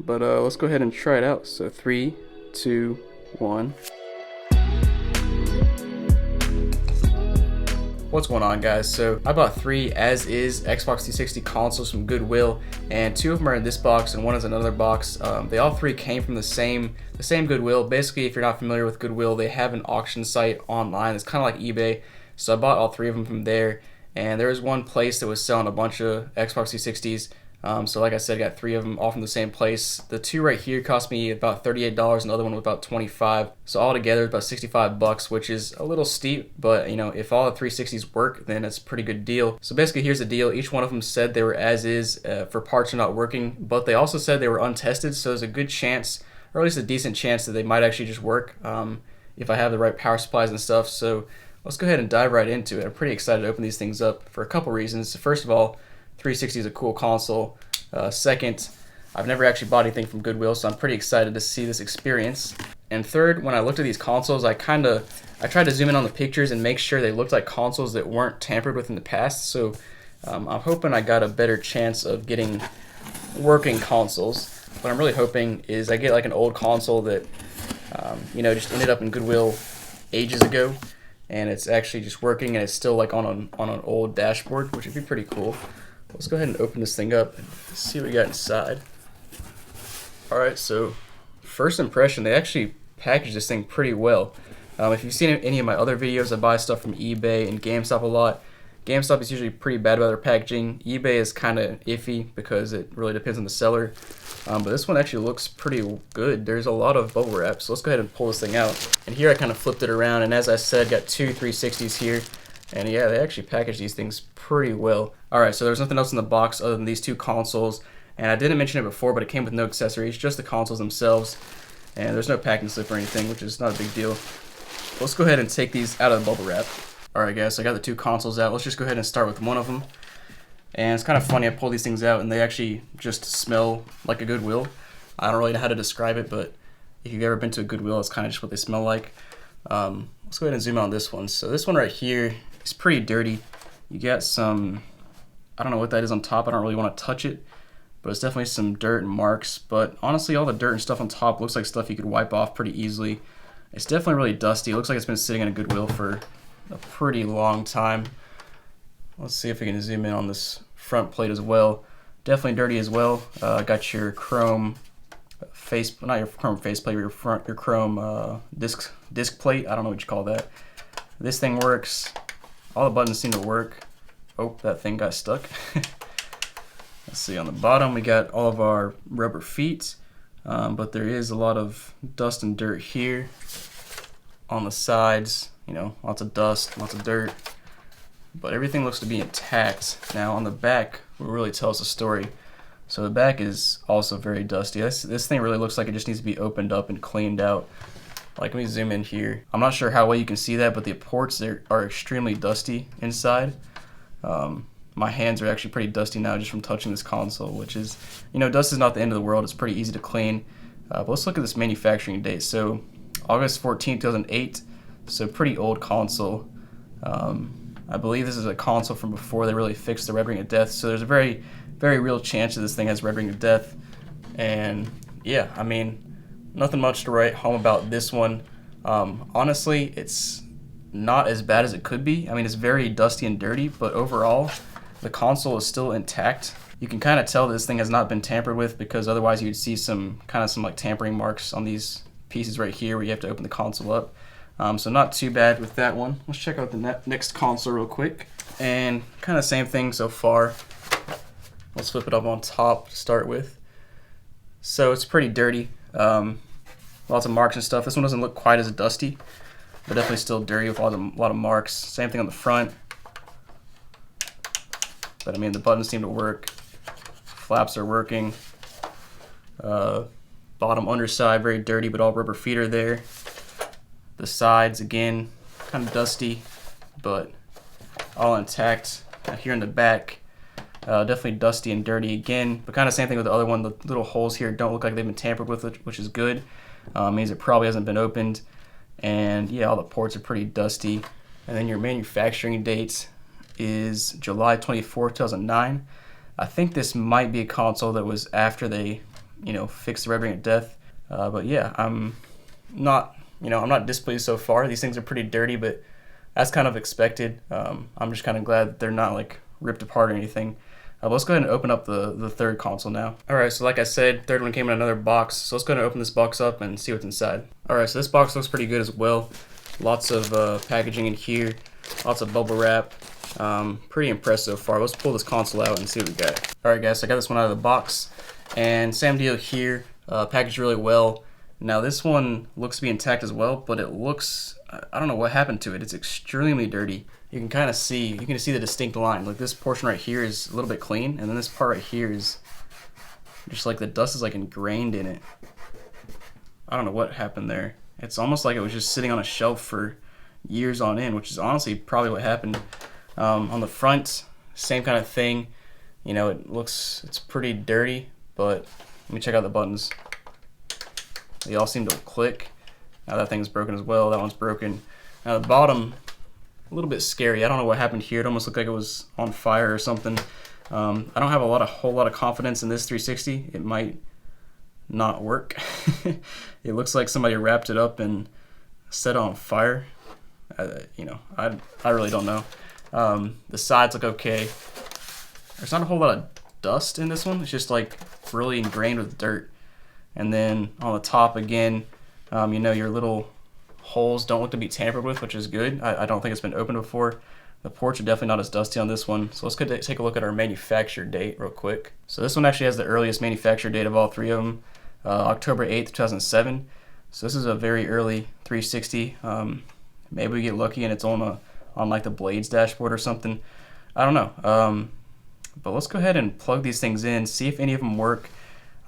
but let's go ahead and try it out. So 3, 2, 1. What's going on, guys? So I bought 3 as-is Xbox 360 consoles from Goodwill, and 2 of them are in this box and 1 is another box. They all 3 came from the same Goodwill. Basically, if you're not familiar with Goodwill, they have an auction site online. It's kind of like eBay. So I bought all 3 of them from there, and there was one place that was selling a bunch of Xbox 360s. So like I said, I got 3 of them all from the same place. The 2 right here cost me about $38, and the other one was about $25. So altogether, it's about $65, which is a little steep, but you know, if all the 360s work, then it's a pretty good deal. So basically, here's the deal. Each one of them said they were as is for parts are not working, but they also said they were untested, so there's a good chance, or at least a decent chance, that they might actually just work if I have the right power supplies and stuff. So let's go ahead and dive right into it. I'm pretty excited to open these things up for a couple reasons. First of all, 360 is a cool console. Second, I've never actually bought anything from Goodwill, so I'm pretty excited to see this experience. And third, when I looked at these consoles, I tried to zoom in on the pictures and make sure they looked like consoles that weren't tampered with in the past. So I'm hoping I got a better chance of getting working consoles. What I'm really hoping is I get like an old console that you know, just ended up in Goodwill ages ago, and it's actually just working and it's still like on an old dashboard, which would be pretty cool. Let's go ahead and open this thing up and see what we got inside. Alright, so first impression, they actually packaged this thing pretty well. If you've seen any of my other videos, I buy stuff from eBay and GameStop a lot. GameStop is usually pretty bad about their packaging. eBay is kind of iffy because it really depends on the seller. But this one actually looks pretty good. There's a lot of bubble wrap, so let's go ahead and pull this thing out. And here I kind of flipped it around, and as I said, got 2 360s here. And yeah, they actually package these things pretty well. Alright, so there's nothing else in the box other than these 2 consoles. And I didn't mention it before, but it came with no accessories, just the consoles themselves. And there's no packing slip or anything, which is not a big deal. Let's go ahead and take these out of the bubble wrap. Alright guys, so I got the 2 consoles out. Let's just go ahead and start with one of them. And it's kind of funny, I pull these things out and they actually just smell like a Goodwill. I don't really know how to describe it, but if you've ever been to a Goodwill, it's kind of just what they smell like. Let's go ahead and zoom in on this one. So this one right here, it's pretty dirty. You got some, I don't know what that is on top. I don't really want to touch it, but it's definitely some dirt and marks. But honestly, all the dirt and stuff on top looks like stuff you could wipe off pretty easily. It's definitely really dusty. It looks like it's been sitting in a Goodwill for a pretty long time. Let's see if we can zoom in on this front plate as well. Definitely dirty as well. Got your chrome face, not your chrome faceplate, your chrome disc plate. I don't know what you call that. This thing works. All the buttons seem to work. Oh, that thing got stuck. Let's see, on the bottom we got all of our rubber feet, but there is a lot of dust and dirt here. On the sides, you know, lots of dust, lots of dirt, but everything looks to be intact. Now on the back, will really tell us a story. So the back is also very dusty. This thing really looks like it just needs to be opened up and cleaned out. Like, let me zoom in here. I'm not sure how well you can see that, but the ports there are extremely dusty inside. My hands are actually pretty dusty now just from touching this console, which is, you know, dust is not the end of the world. It's pretty easy to clean. But let's look at this manufacturing date. So August 14, 2008. So pretty old console. I believe this is a console from before they really fixed the red ring of death. So there's a very, very real chance that this thing has red ring of death. And yeah, I mean, nothing much to write home about this one. Honestly, it's not as bad as it could be. I mean, it's very dusty and dirty, but overall, the console is still intact. You can kind of tell this thing has not been tampered with, because otherwise you'd see some like tampering marks on these pieces right here where you have to open the console up. So not too bad with that one. Let's check out the next console real quick. And kind of same thing so far. Let's flip it up on top to start with. So it's pretty dirty. Lots of marks and stuff. This one doesn't look quite as dusty, but definitely still dirty with a lot of marks. Same thing on the front. But I mean, the buttons seem to work. Flaps are working. Bottom underside, very dirty, but all rubber feet are there. The sides, again, kind of dusty, but all intact. Here in the back, definitely dusty and dirty again, but kind of same thing with the other one. The little holes here don't look like they've been tampered with, which is good. Means it probably hasn't been opened. And yeah, all the ports are pretty dusty. And then your manufacturing date is July 24, 2009. I think this might be a console that was after they fix the red ring of death. But yeah, I'm not displeased so far. These things are pretty dirty, but that's kind of expected. I'm just kind of glad that they're not like ripped apart or anything. Let's go ahead and open up the third console now. Alright, so like I said, third one came in another box. So let's go ahead and open this box up and see what's inside. Alright, so this box looks pretty good as well. Lots of packaging in here. Lots of bubble wrap. Pretty impressed so far. Let's pull this console out and see what we got. Alright guys, so I got this one out of the box. And same deal here. Packaged really well. Now this one looks to be intact as well, but it looks, I don't know what happened to it. It's extremely dirty. You can see the distinct line. Like this portion right here is a little bit clean, and then this part right here is just like the dust is like ingrained in it. I don't know what happened there. It's almost like it was just sitting on a shelf for years on end, which is honestly probably what happened. On the front, same kind of thing. It's pretty dirty, but let me check out the buttons. They all seem to click. Now that thing's broken as well. That one's broken. Now the bottom, a little bit scary. I don't know what happened here. It almost looked like it was on fire or something. I don't have a whole lot of confidence in this 360. It might not work. It looks like somebody wrapped it up and set it on fire. I really don't know. The sides look okay. There's not a whole lot of dust in this one. It's just like really ingrained with dirt. And then on the top again, your little holes don't look to be tampered with, which is good. I don't think it's been opened before. The ports are definitely not as dusty on this one. So let's go take a look at our manufacture date real quick. So this one actually has the earliest manufacture date of all three of them, October 8th, 2007. So this is a very early 360. Maybe we get lucky and it's on like the Blades dashboard or something. I don't know. But let's go ahead and plug these things in, see if any of them work.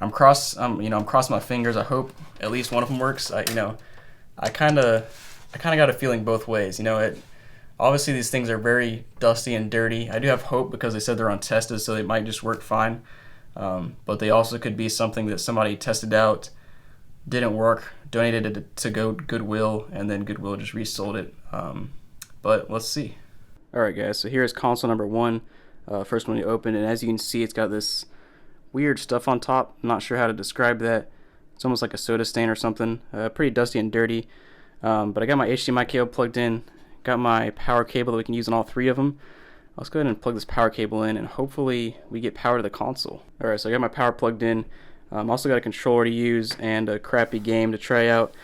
I'm crossing my fingers. I hope at least one of them works. I kind of got a feeling both ways. Obviously these things are very dusty and dirty. I do have hope because they said they're untested, so they might just work fine. But they also could be something that somebody tested out, didn't work, donated it to Goodwill, and then Goodwill just resold it. But let's see. All right, guys. So here's console number one. First one you open, and as you can see, it's got this weird stuff on top. I'm not sure how to describe that. It's almost like a soda stain or something. Pretty dusty and dirty. But I got my HDMI cable plugged in. Got my power cable that we can use on all three of them. Let's go ahead and plug this power cable in, and hopefully we get power to the console. Alright, so I got my power plugged in. Also got a controller to use and a crappy game to try out,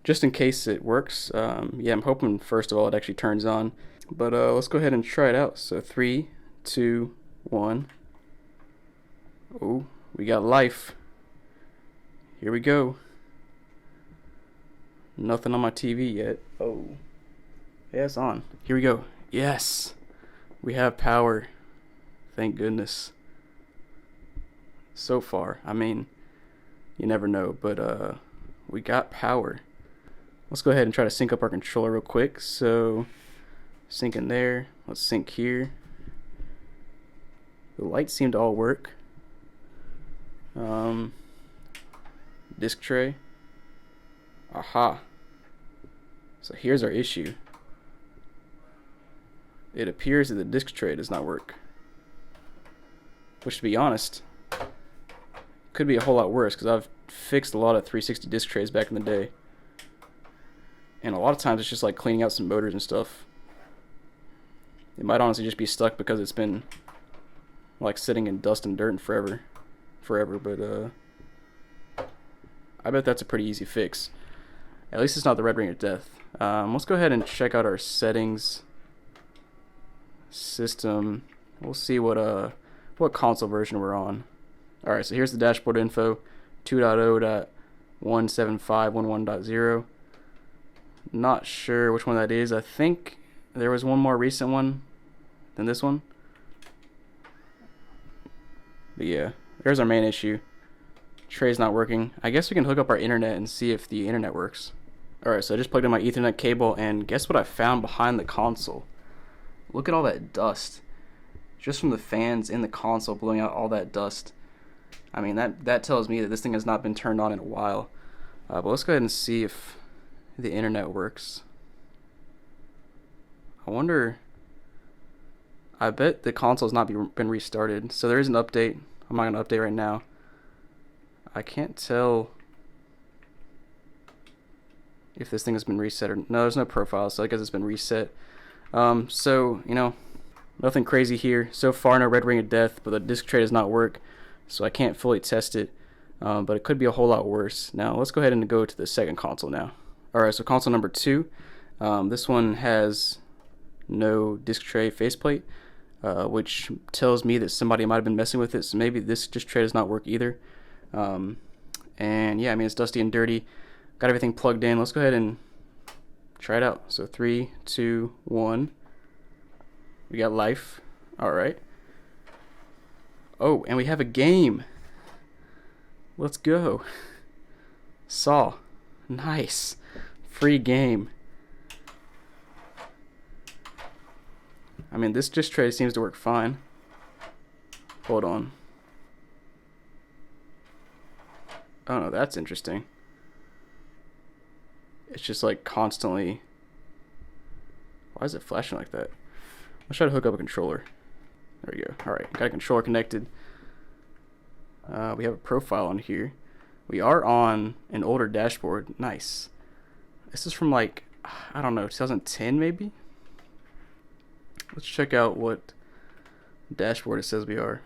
just in case it works. Yeah, I'm hoping first of all it actually turns on. But let's go ahead and try it out. So 3, 2, 1. Oh, we got life. Here we go. Nothing on my TV yet. Oh. Yeah, it's on. Here we go. Yes. We have power. Thank goodness. So far. I mean, you never know, but we got power. Let's go ahead and try to sync up our controller real quick. So, sync in there. Let's sync here. The lights seem to all work. Disc tray. Aha. So here's our issue. It appears that the disc tray does not work. Which, to be honest, could be a whole lot worse, because I've fixed a lot of 360 disc trays back in the day. And a lot of times it's just like cleaning out some motors and stuff. It might honestly just be stuck because it's been like sitting in dust and dirt and forever, but I bet that's a pretty easy fix. At least it's not the red ring of death. Let's go ahead and check out our settings. System. We'll see what console version we're on. Alright, so here's the dashboard info. 2.0.175.11.0. Not sure which one that is. I think there was one more recent one than this one. But yeah, there's our main issue. Tray's not working. I guess we can hook up our internet and see if the internet works. Alright, so I just plugged in my Ethernet cable, and guess what I found behind the console? Look at all that dust. Just from the fans in the console blowing out all that dust. I mean, that tells me that this thing has not been turned on in a while. But let's go ahead and see if the internet works. I wonder... I bet the console's not been restarted. So there is an update. I'm not going to update right now. I can't tell if this thing has been reset or no. There's no profile, so I guess it's been reset. So you know, nothing crazy here so far. No red ring of death, but the disk tray does not work, so I can't fully test it. But it could be a whole lot worse. Now let's go ahead and go to the second console now. All right, so console number 2. This one has no disk tray faceplate, which tells me that somebody might have been messing with it. So maybe this disk tray does not work either. And yeah, I mean, it's dusty and dirty. Got everything plugged in. Let's go ahead and try it out. So 3, 2, 1. We got life. All right. Oh, and we have a game. Let's go. Saw. Nice. Free game. I mean, this disk tray seems to work fine. Hold on. Oh no, that's interesting. It's just like constantly. Why is it flashing like that? Let's try to hook up a controller. There we go. Alright, got a controller connected. We have a profile on here. We are on an older dashboard. Nice. This is from like, I don't know, 2010 maybe? Let's check out what dashboard it says we are.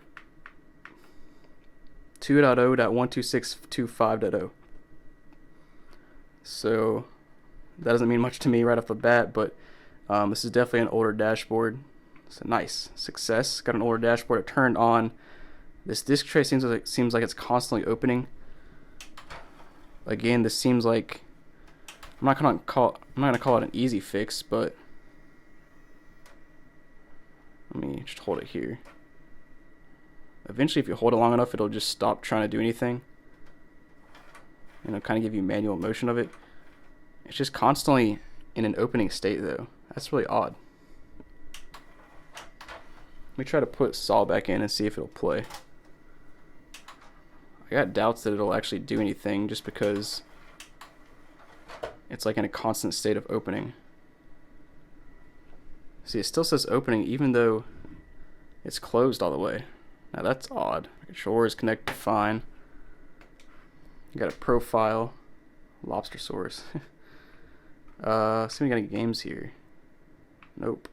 2.0.12625.0. So that doesn't mean much to me right off the bat, but this is definitely an older dashboard. So nice. Success. Got an older dashboard. It turned on. This disk tray seems like it's constantly opening. Again, this seems like I'm not gonna call it an easy fix, but let me just hold it here. Eventually, if you hold it long enough, it'll just stop trying to do anything. And it'll kind of give you manual motion of it. It's just constantly in an opening state, though. That's really odd. Let me try to put Saw back in and see if it'll play. I got doubts that it'll actually do anything just because it's like in a constant state of opening. See, it still says opening even though it's closed all the way. Now that's odd. The controller is connected fine. You got a profile. Lobster source. See if we got any games here. Nope.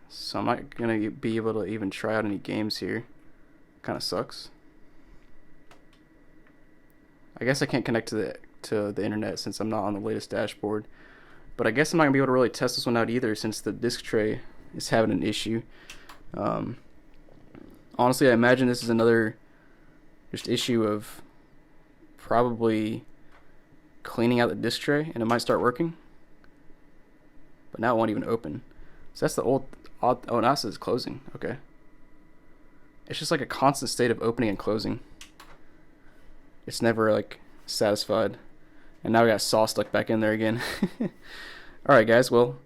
So I'm not gonna be able to even try out any games here. Kind of sucks. I guess I can't connect to the internet since I'm not on the latest dashboard. But I guess I'm not gonna be able to really test this one out either since the disk tray is having an issue. Honestly, I imagine this is another just issue of probably cleaning out the disk tray and it might start working. But now it won't even open. So that's the odd. Oh, now it says closing. Okay. It's just like a constant state of opening and closing. It's never like satisfied. And now we got Saw stuck back in there again. Alright guys, well,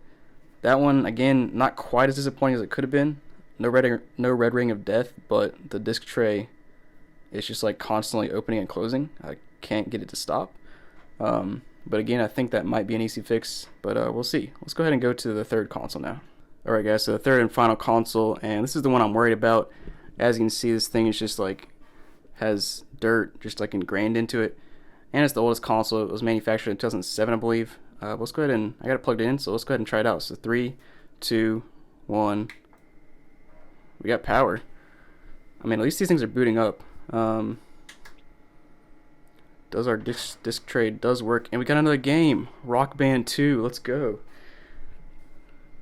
that one again not quite as disappointing as it could have been. No red ring of death, but the disk tray is just like constantly opening and closing. I can't get it to stop. But again, I think that might be an easy fix, but we'll see. Let's go ahead and go to the third console now. Alright guys, so the third and final console, and this is the one I'm worried about. As you can see, this thing is just like has dirt just like ingrained into it, and it's the oldest console. It was manufactured in 2007, I believe. Let's go ahead and I got it plugged in, so let's go ahead and try it out. So 3, 2, 1. We got power. I mean, at least these things are booting up. Does our disc tray does work, and we got another game, Rock Band 2. Let's go,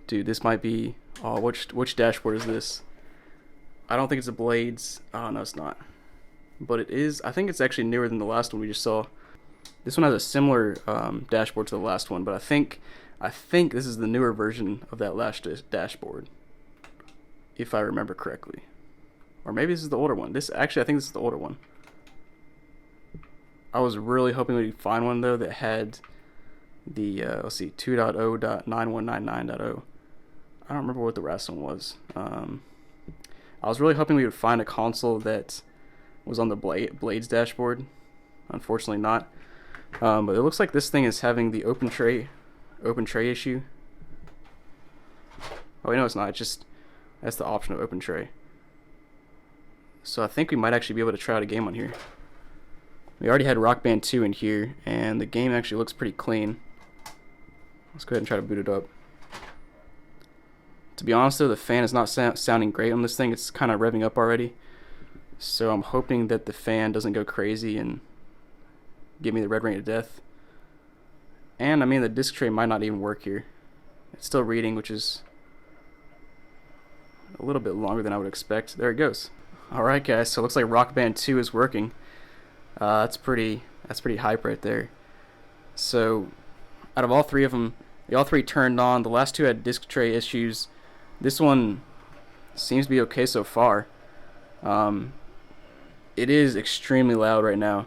dude. This might be. Oh, which dashboard is this? I don't think it's a Blades. Oh no, it's not. But it is. I think it's actually newer than the last one we just saw. This one has a similar dashboard to the last one, but I think this is the newer version of that last dashboard, if I remember correctly. Or maybe this is the older one. I think this is the older one. I was really hoping we'd find one though that had the let's see, 2.0.9199.0. I don't remember what the last one was. I was really hoping we would find a console that was on the Blades dashboard. Unfortunately not. But it looks like this thing is having the open tray issue. Oh, no, it's not. It's just that's the option of open tray. So I think we might actually be able to try out a game on here. We already had Rock Band 2 in here, and the game actually looks pretty clean. Let's go ahead and try to boot it up. To be honest though, the fan is not sounding great on this thing. It's kind of revving up already. So I'm hoping that the fan doesn't go crazy and give me the red ring of death. And I mean, the disc tray might not even work here. It's still reading, which is a little bit longer than I would expect. There it goes. Alright guys, so it looks like Rock Band 2 is working. That's pretty hype right there. So out of all three of them, they all three turned on. The last two had disc tray issues. This one seems to be okay so far. It is extremely loud right now,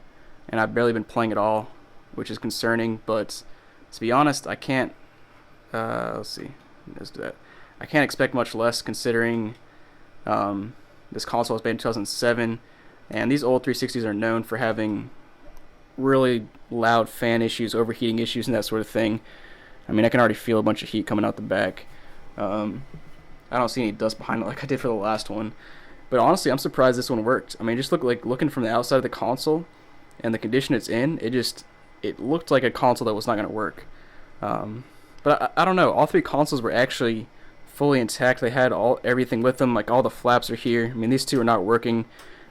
and I've barely been playing at all, which is concerning. But to be honest, I can't. Let's see. Let's do that. I can't expect much less considering this console was made in 2007, and these old 360s are known for having really loud fan issues, overheating issues, and that sort of thing. I mean, I can already feel a bunch of heat coming out the back. I don't see any dust behind it like I did for the last one. But honestly, I'm surprised this one worked. I mean, just looking from the outside of the console and the condition it's in, it looked like a console that was not going to work. But I don't know. All three consoles were actually fully intact. They had everything with them. Like all the flaps are here. I mean, these two are not working,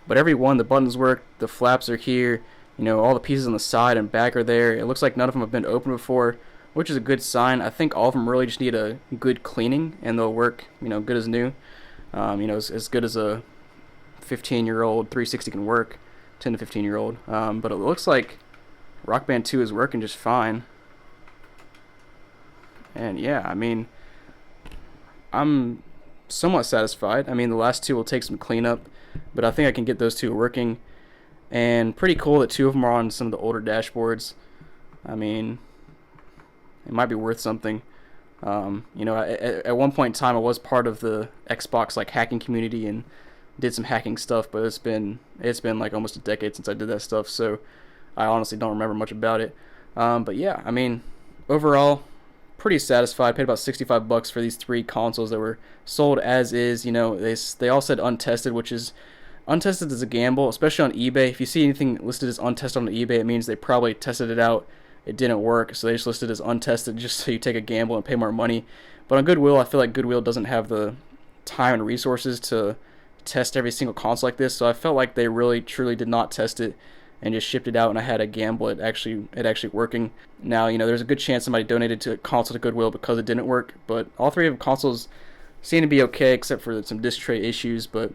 but every one, the buttons work. The flaps are here. You know, all the pieces on the side and back are there. It looks like none of them have been opened before, which is a good sign. I think all of them really just need a good cleaning, and they'll work, you know, good as new. You know, as good as a 15-year-old 360 can work, 10 to 15-year-old. But it looks like Rock Band 2 is working just fine. And yeah, I mean, I'm somewhat satisfied. I mean, the last two will take some cleanup, but I think I can get those two working. And pretty cool that two of them are on some of the older dashboards. I mean, it might be worth something. You know, at one point in time, I was part of the Xbox like hacking community and did some hacking stuff, but it's been like almost a decade since I did that stuff, so I honestly don't remember much about it. But yeah, I mean, overall, pretty satisfied. Paid about $65 for these three consoles that were sold as is. You know, they all said untested, which is untested is a gamble, especially on eBay. If you see anything listed as untested on eBay, it means they probably tested it out. It didn't work, so they just listed it as untested just so you take a gamble and pay more money. But on Goodwill, I feel like Goodwill doesn't have the time and resources to test every single console like this, so I felt like they really truly did not test it and just shipped it out, and I had a gamble it actually working. Now, you know, there's a good chance somebody donated to a console to Goodwill because it didn't work, but all three of the consoles seem to be okay except for some disc tray issues, but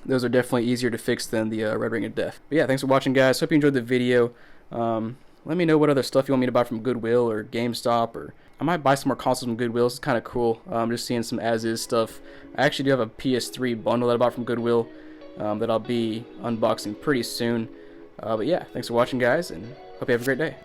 those are definitely easier to fix than the red ring of death. But yeah, thanks for watching, guys. Hope you enjoyed the video. Let me know what other stuff you want me to buy from Goodwill or GameStop, or I might buy some more consoles from Goodwill. It's kind of cool. Just seeing some as-is stuff. I actually do have a PS3 bundle that I bought from Goodwill that I'll be unboxing pretty soon. But yeah, thanks for watching, guys, and hope you have a great day.